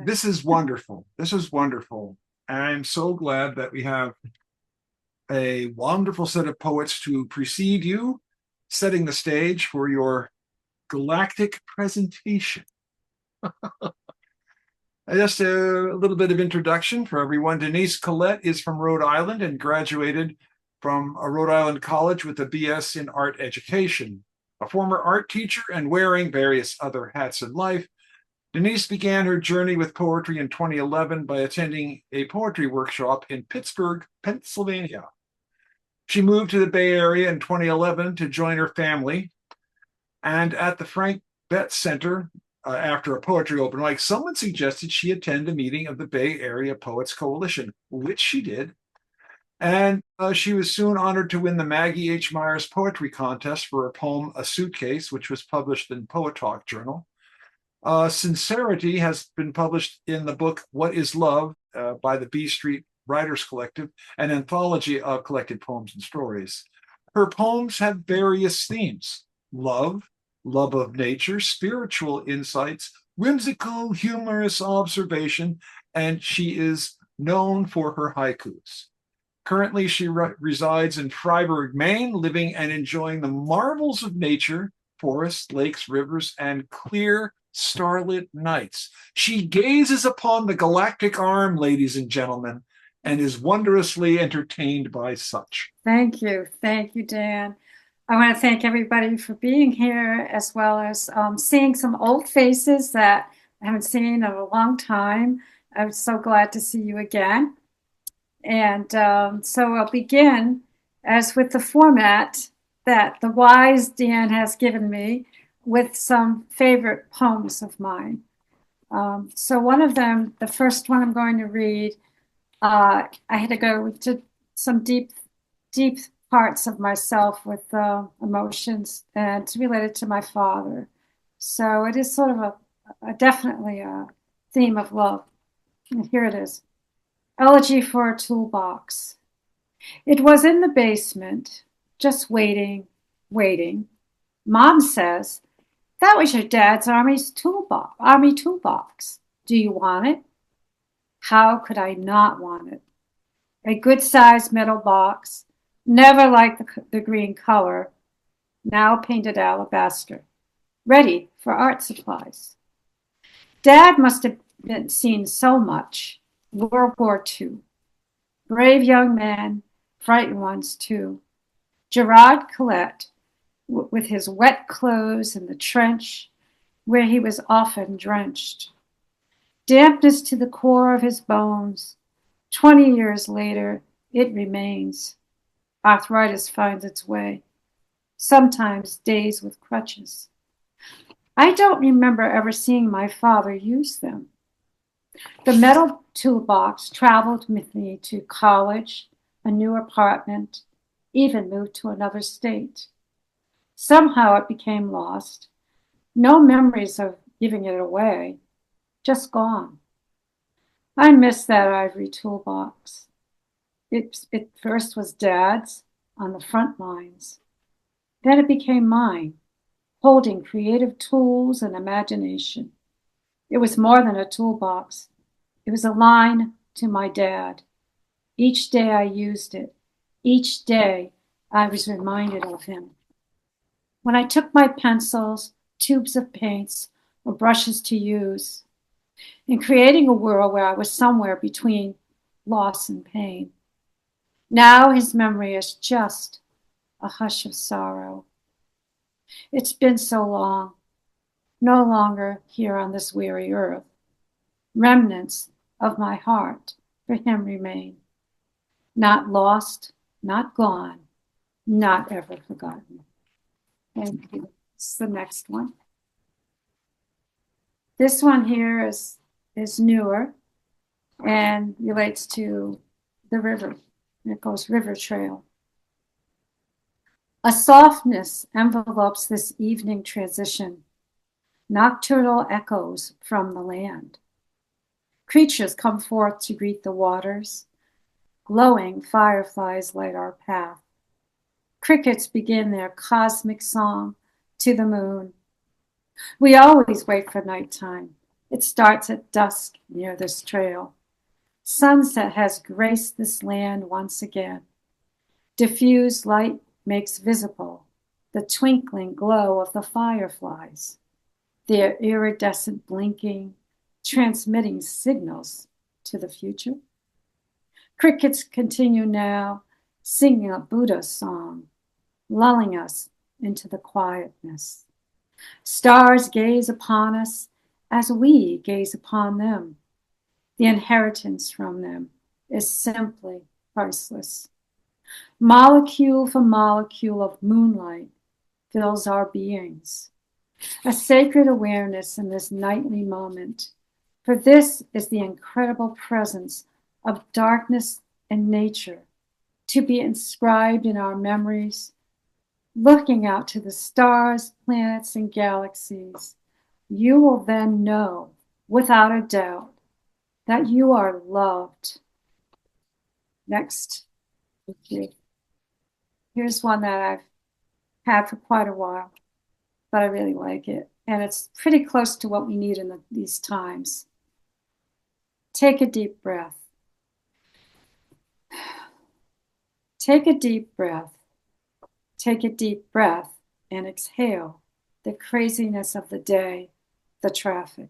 This is wonderful. This is wonderful. And I'm so glad that we have a wonderful set of poets to precede you, setting the stage for your galactic presentation. Just a little bit of introduction for everyone. Denise Collette is from Rhode Island and graduated from a Rhode Island college with a BS in art education. A former art teacher and wearing various other hats in life, Denise began her journey with poetry in 2011 by attending a poetry workshop in Pittsburgh, Pennsylvania. She moved to the Bay Area in 2011 to join her family. And at the Frank Betts Center, after a poetry open mic, someone suggested she attend a meeting of the Bay Area Poets Coalition, which she did. And she was soon honored to win the Maggie H. Myers Poetry Contest for her poem, A Suitcase, which was published in Poet Talk Journal. Sincerity has been published in the book What is Love by the B Street Writers Collective, an anthology of collected poems and stories. Her poems have various themes: love, love of nature, spiritual insights, whimsical, humorous observation, and she is known for her haikus. Currently, she resides in Freiburg, Maine, living and enjoying the marvels of nature, forests, lakes, rivers, and clear starlit nights. She gazes upon the galactic arm, ladies and gentlemen, and is wondrously entertained by such. Thank you. Thank you, Dan. I want to thank everybody for being here, as well as seeing some old faces that I haven't seen in a long time. I'm so glad to see you again. And so I'll begin as with the format that the wise Dan has given me with some favorite poems of mine. So one of them, the first one I'm going to read, I had to go to some deep parts of myself with emotions, and it's related to my father. So it is sort of definitely a theme of love. And here it is. Elegy for a Toolbox. It was in the basement, just waiting. Mom says, that was your dad's army toolbox. Do you want it? How could I not want it? A good sized metal box, never liked the green color, now painted alabaster, ready for art supplies. Dad must have been seen so much. World War II. Brave young man, frightened ones too. Gerard Colette, with his wet clothes in the trench, where he was often drenched. Dampness to the core of his bones. 20 years later, it remains. Arthritis finds its way, sometimes days with crutches. I don't remember ever seeing my father use them. The metal toolbox traveled with me to college, a new apartment, even moved to another state. Somehow it became lost. No memories of giving it away, just gone. I miss that ivory toolbox. It first was Dad's on the front lines. Then it became mine, holding creative tools and imagination. It was more than a toolbox. It was a line to my dad. Each day I used it. Each day I was reminded of him. When I took my pencils, tubes of paints, or brushes to use, in creating a world where I was somewhere between loss and pain. Now his memory is just a hush of sorrow. It's been so long, no longer here on this weary earth. Remnants of my heart for him remain. Not lost, not gone, not ever forgotten. Thank you. This is the next one. This one here is newer and relates to the river. It goes River Trail. A softness envelopes this evening transition, nocturnal echoes from the land. Creatures come forth to greet the waters. Glowing fireflies light our path. Crickets begin their cosmic song to the moon. We always wait for nighttime, It starts at dusk near this trail. Sunset has graced this land once again. Diffused light makes visible the twinkling glow of the fireflies, their iridescent blinking, transmitting signals to the future. Crickets continue now, singing a Buddha song, lulling us into the quietness. Stars gaze upon us as we gaze upon them. The inheritance from them is simply priceless. Molecule for molecule of moonlight fills our beings. A sacred awareness in this nightly moment, for this is the incredible presence of darkness and nature to be inscribed in our memories. Looking out to the stars, planets, and galaxies, you will then know, without a doubt, that you are loved. Next. Thank you. Here's one that I've had for quite a while, but I really like it. And it's pretty close to what we need in these times. Take a deep breath. Take a deep breath. Take a deep breath and exhale the craziness of the day, the traffic.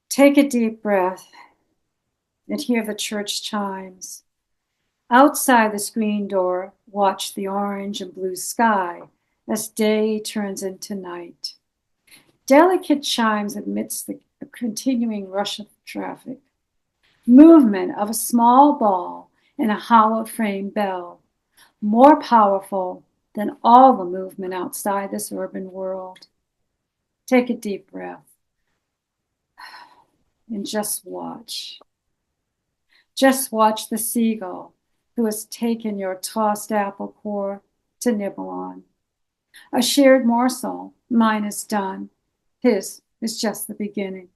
Take a deep breath and hear the church chimes. Outside the screen door, watch the orange and blue sky as day turns into night. Delicate chimes amidst the continuing rush of traffic. Movement of a small ball in a hollow frame bell, more powerful than all the movement outside this urban world. Take a deep breath and just watch. Just watch the seagull who has taken your tossed apple core to nibble on. A shared morsel, mine is done. His is just the beginning.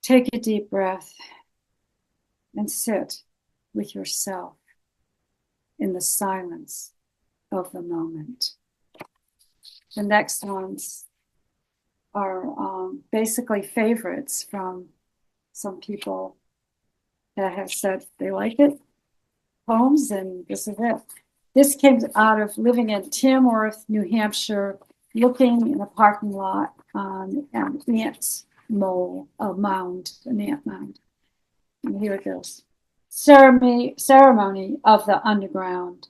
Take a deep breath and sit with yourself in the silence of the moment. The next ones are basically favorites from some people that have said they like it, poems, and this is it. This came out of living in Tamworth, New Hampshire, looking in a parking lot on an ant mound, an ant mound. And here it goes. Ceremony of the underground.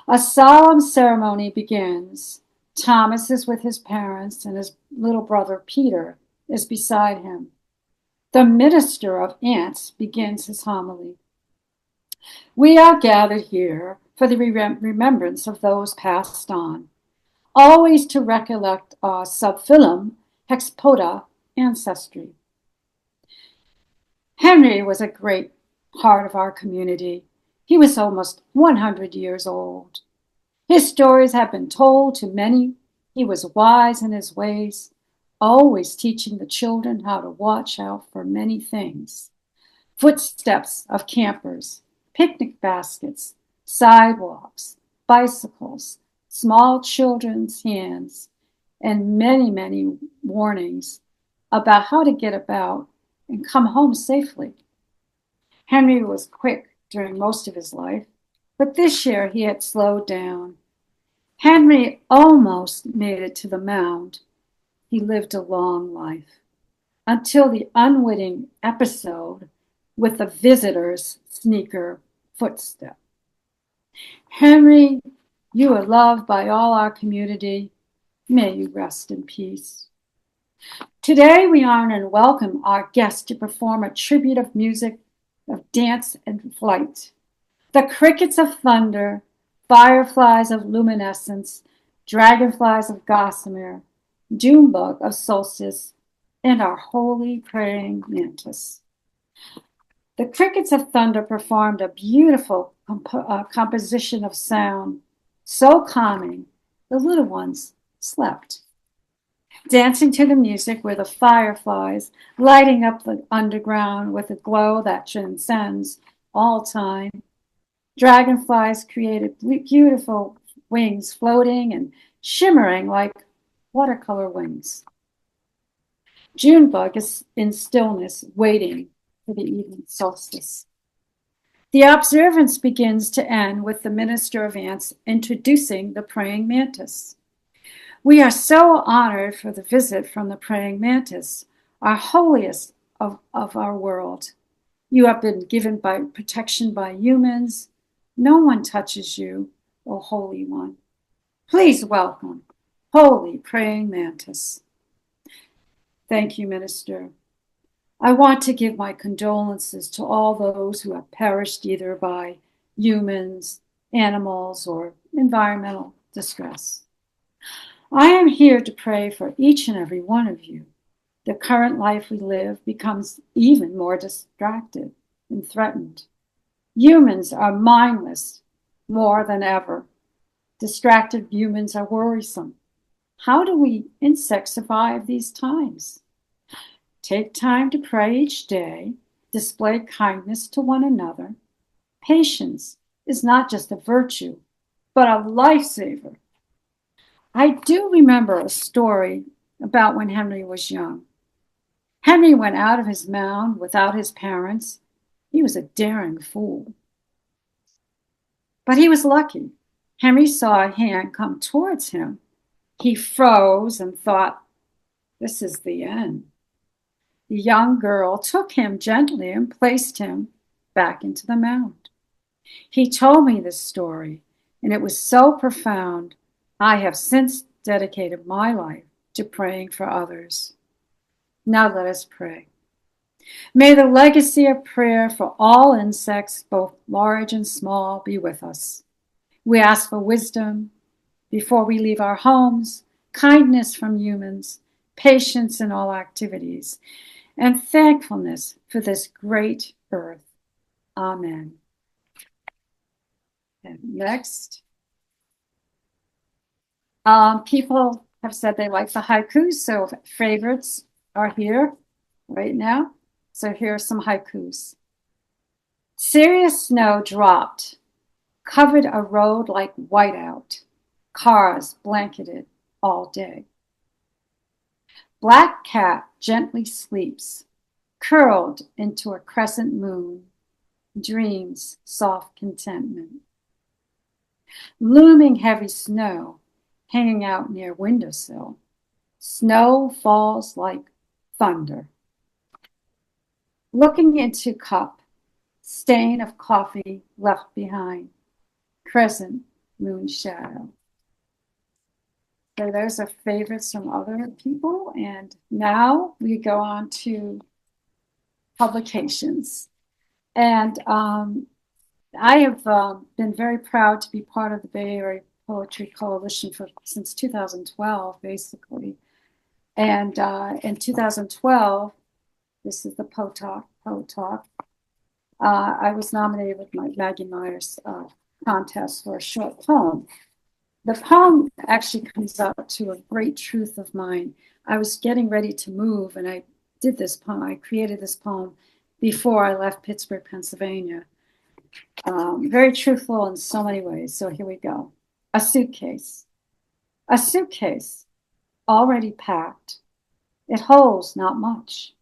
A solemn ceremony begins. Thomas is with his parents and his little brother Peter is beside him. The minister of ants begins his homily. We are gathered here for the remembrance of those passed on, always to recollect our subphylum hexapoda ancestry. Henry was a great part of our community. He was almost 100 years old. His stories have been told to many. He was wise in his ways, always teaching the children how to watch out for many things. Footsteps of campers, picnic baskets, sidewalks, bicycles, small children's hands, and many, many warnings about how to get about and come home safely. Henry was quick during most of his life, but this year he had slowed down. Henry almost made it to the mound. He lived a long life until the unwitting episode with the visitor's sneaker footstep. Henry, you are loved by all our community. May you rest in peace. Today we honor and welcome our guest to perform a tribute of music, of dance and flight. The crickets of thunder, fireflies of luminescence, dragonflies of gossamer, Junebug of solstice, and our holy praying mantis. The crickets of thunder performed a beautiful composition of sound, so calming, the little ones slept. Dancing to the music were the fireflies, lighting up the underground with a glow that transcends all time. Dragonflies created beautiful wings floating and shimmering like watercolor wings. Junebug is in stillness, waiting for the evening solstice. The observance begins to end with the minister of ants introducing the praying mantis. We are so honored for the visit from the praying mantis, our holiest of our world. You have been given by protection by humans. No one touches you, O Holy One. Please welcome, Holy Praying Mantis. Thank you, Minister. I want to give my condolences to all those who have perished either by humans, animals, or environmental distress. I am here to pray for each and every one of you. The current life we live becomes even more distracted and threatened. Humans are mindless more than ever. Distracted humans are worrisome. How do we insects survive these times? Take time to pray each day, display kindness to one another. Patience is not just a virtue, but a lifesaver. I do remember a story about when Henry was young. Henry went out of his mound without his parents. He was a daring fool. But he was lucky. Henry saw a hand come towards him. He froze and thought, this is the end. The young girl took him gently and placed him back into the mound. He told me this story, and it was so profound. I have since dedicated my life to praying for others. Now let us pray. May the legacy of prayer for all insects, both large and small, be with us. We ask for wisdom before we leave our homes, kindness from humans, patience in all activities, and thankfulness for this great earth. Amen. And next, people have said they like the haikus, so favorites are here right now. So here are some haikus. Serious snow dropped, covered a road like whiteout, cars blanketed all day. Black cat gently sleeps, curled into a crescent moon, dreams soft contentment. Looming heavy snow, hanging out near windowsill. Snow falls like thunder. Looking into cup, stain of coffee left behind. Crescent moon shadow. So those are favorites from other people. And now we go on to publications. And I have been very proud to be part of the Bay Area Poetry Coalition since 2012, basically. And in 2012, this is the Poet Talk. I was nominated with my Maggie Myers contest for a short poem. The poem actually comes out to a great truth of mine. I was getting ready to move, and I did this poem. I created this poem before I left Pittsburgh, Pennsylvania. Very truthful in so many ways. So here we go. A suitcase. A suitcase already packed. It holds not much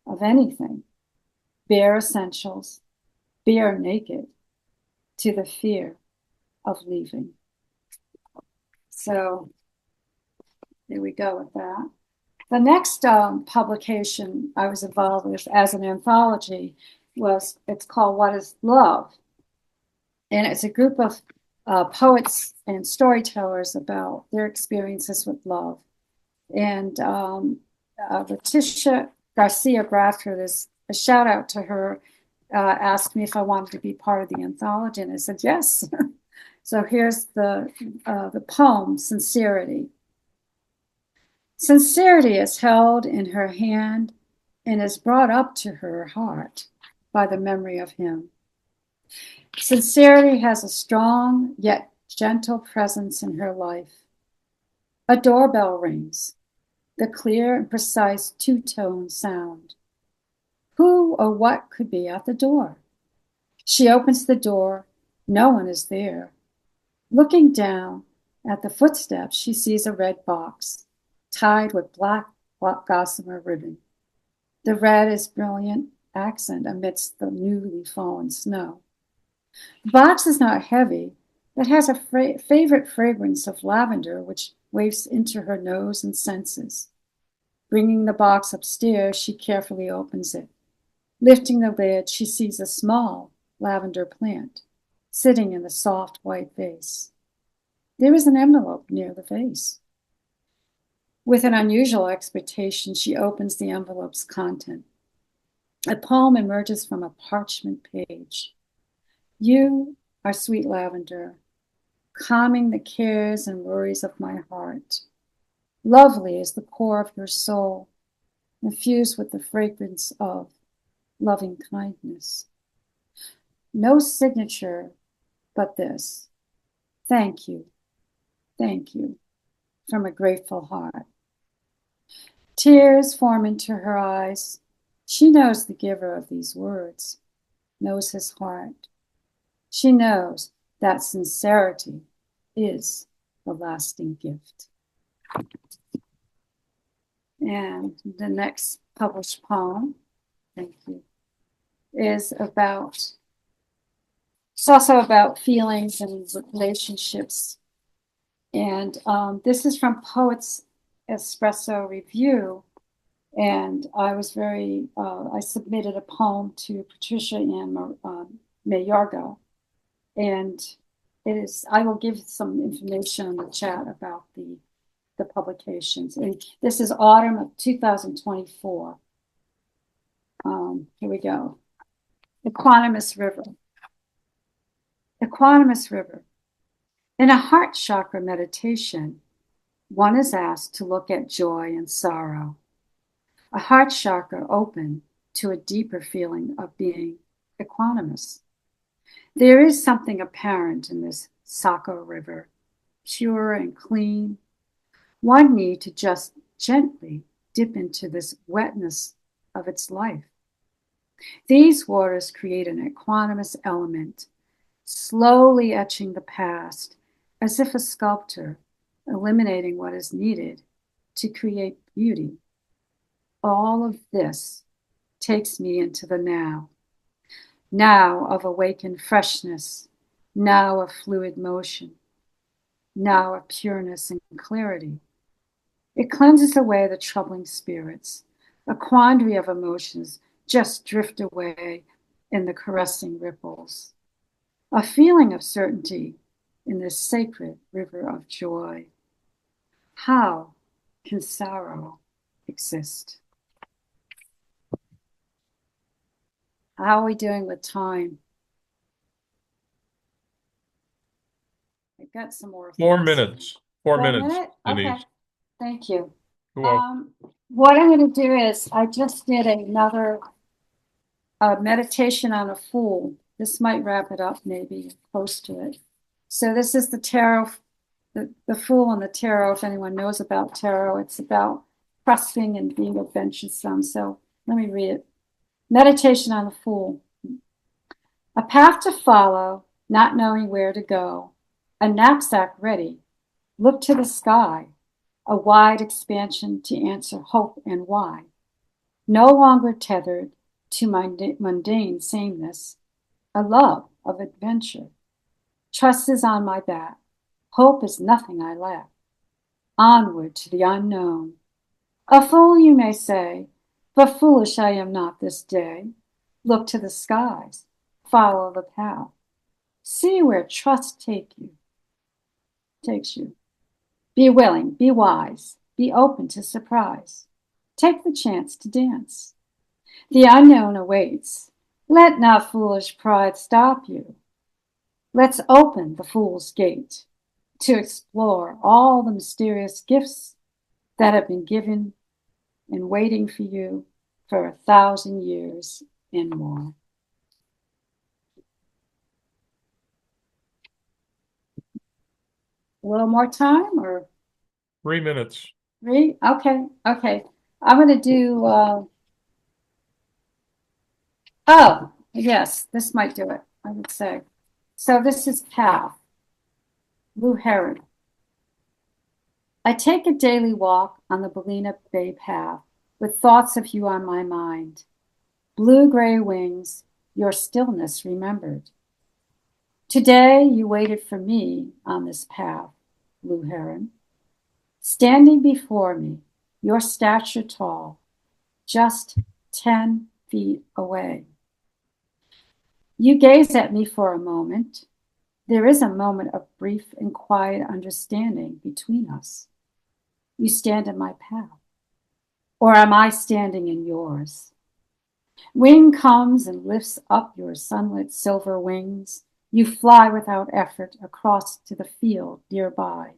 of anything. Bare essentials, bare naked to the fear of leaving. So there we go with that. The next publication I was involved with as an anthology it's called What is Love? And it's a group of poets and storytellers about their experiences with love. And Letitia Garcia Bradford, is a shout out to her, asked me if I wanted to be part of the anthology, and I said yes. So here's the poem, Sincerity. Sincerity is held in her hand and is brought up to her heart by the memory of him. Sincerity has a strong yet gentle presence in her life. A doorbell rings, the clear and precise two-tone sound. Who or what could be at the door? She opens the door. No one is there. Looking down at the footsteps, she sees a red box. tied with black gossamer ribbon. The red is brilliant accent amidst the newly fallen snow. The box is not heavy, but has a favorite fragrance of lavender which wafts into her nose and senses. Bringing the box upstairs, she carefully opens it. Lifting the lid, she sees a small lavender plant sitting in the soft white vase. There is an envelope near the vase. With an unusual expectation, she opens the envelope's content. A poem emerges from a parchment page. You are sweet lavender, calming the cares and worries of my heart. Lovely is the core of your soul, infused with the fragrance of loving kindness. No signature but this. Thank you, from a grateful heart. Tears form into her eyes. She knows the giver of these words, knows his heart. She knows that sincerity is the lasting gift. And the next published poem, thank you, is about, it's also about feelings and relationships. And this is from Poets Espresso Review. And I was I submitted a poem to Patricia and Mayarga. And I will give some information in the chat about the publications. And this is autumn of 2024. Here we go. Equanimous River. Equanimous River. In a heart chakra meditation, one is asked to look at joy and sorrow. A heart chakra open to a deeper feeling of being equanimous. There is something apparent in this Saco River, pure and clean. One need to just gently dip into this wetness of its life. These waters create an equanimous element, slowly etching the past, as if a sculptor eliminating what is needed to create beauty. All of this takes me into the now. Now of awakened freshness, now of fluid motion, now of pureness and clarity. It cleanses away the troubling spirits. A quandary of emotions just drift away in the caressing ripples. A feeling of certainty in this sacred river of joy. How can sorrow exist? How are we doing with time? I've got some more. 4 minutes. 4 minutes, Minute? Denise. Okay, thank you. You're welcome. What I'm going to do is I just did another meditation on a fool. This might wrap it up, maybe close to it. So this is the tarot, the fool and the tarot. If anyone knows about tarot, it's about trusting and being adventuresome. So let me read it. Meditation on the fool. A path to follow, not knowing where to go. A knapsack ready. Look to the sky. A wide expansion to answer hope and why. No longer tethered to my mundane sameness. A love of adventure. Trust is on my back. Hope is nothing I lack. Onward to the unknown. A fool, you may say, but foolish I am not this day. Look to the skies. Follow the path. See where trust takes you. Be willing, be wise, be open to surprise. Take the chance to dance. The unknown awaits. Let not foolish pride stop you. Let's open the fool's gate to explore all the mysterious gifts that have been given and waiting for you for 1,000 years and more. A little more time or? 3 minutes. 3? Okay. I'm going to do, oh, yes, this might do it, I would say. So this is Path, Blue Heron. I take a daily walk on the Ballina Bay path with thoughts of you on my mind. Blue-gray wings, your stillness remembered. Today you waited for me on this path, blue heron. Standing before me, your stature tall, just 10 feet away. You gaze at me for a moment. There is a moment of brief and quiet understanding between us. You stand in my path, or am I standing in yours? Wing comes and lifts up your sunlit silver wings. You fly without effort across to the field nearby.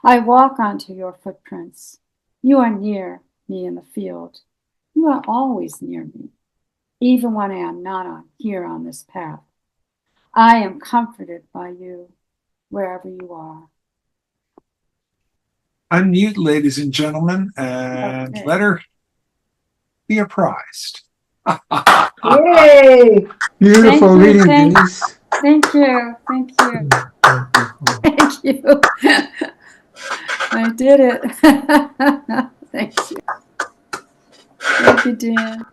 I walk onto your footprints. You are near me in the field. You are always near me, even when I am not here on this path. I am comforted by you wherever you are. Unmute, ladies and gentlemen, and Okay. let her be apprised. Yay! Beautiful Thank you, reading, thank- Denise. Thank you, thank you, thank you. I did it. Thank you. Thank you, Dan.